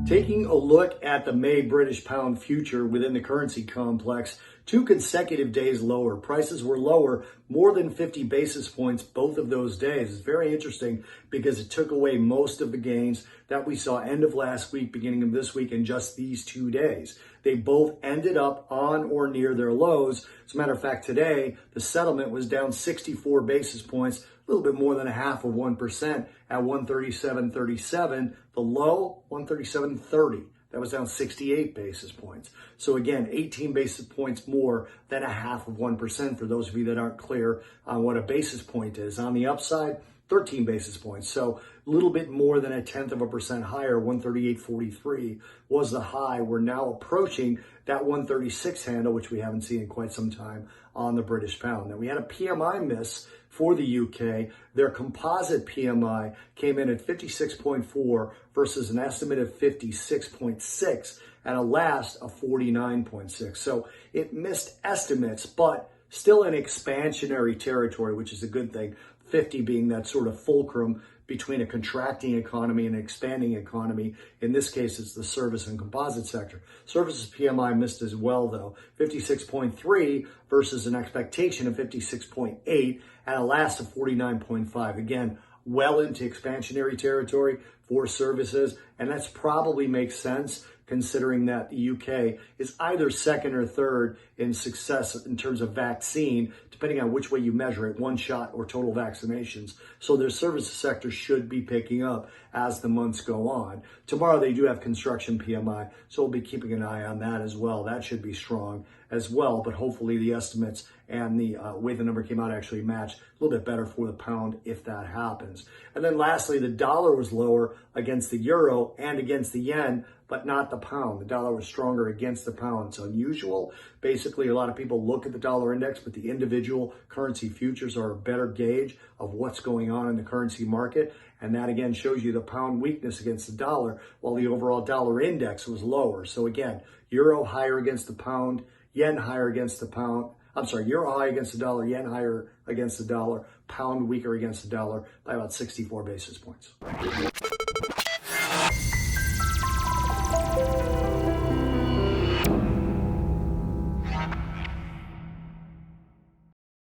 Taking a look at the May British pound future within the currency complex, 2 consecutive days lower. Prices were lower more than 50 basis points both of those days. It's very interesting because it took away most of the gains that we saw end of last week, beginning of this week, in just these 2 days. They both ended up on or near their lows. As a matter of fact, today, the settlement was down 64 basis points, a little bit more than 0.5% at 137.37. The low, 137.30. That was down 68 basis points. So again, 18 basis points more than 0.5% for those of you that aren't clear on what a basis point is. On the upside, 13 basis points. So a little bit more than 0.1% higher. 138.43 was the high. We're now approaching that 136 handle, which we haven't seen in quite some time on the British pound. Now we had a PMI miss for the UK. Their composite PMI came in at 56.4 versus an estimate of 56.6 and a last of 49.6. So it missed estimates, but still in expansionary territory, which is a good thing. 50 being that sort of fulcrum between a contracting economy and an expanding economy. In this case, it's the service and composite sector. Services PMI missed as well, though. 56.3 versus an expectation of 56.8 and a last of 49.5. Again, well into expansionary territory for services, and that's probably makes sense considering that the UK is either second or third in success in terms of vaccine, depending on which way you measure it, one shot or total vaccinations. So their services sector should be picking up as the months go on. Tomorrow they do have construction PMI, so we'll be keeping an eye on that as well. That should be strong as well, but hopefully the estimates and the way the number came out actually match a little bit better for the pound if that happens. And then lastly, the dollar was lower against the euro and against the yen, but not the pound. The dollar was stronger against the pound. It's unusual. Basically, a lot of people look at the dollar index, but the individual currency futures are a better gauge of what's going on in the currency market. And that again shows you the pound weakness against the dollar, while the overall dollar index was lower. So again, euro higher against the pound, yen higher against the pound. Euro high against the dollar, yen higher against the dollar, pound weaker against the dollar by about 64 basis points.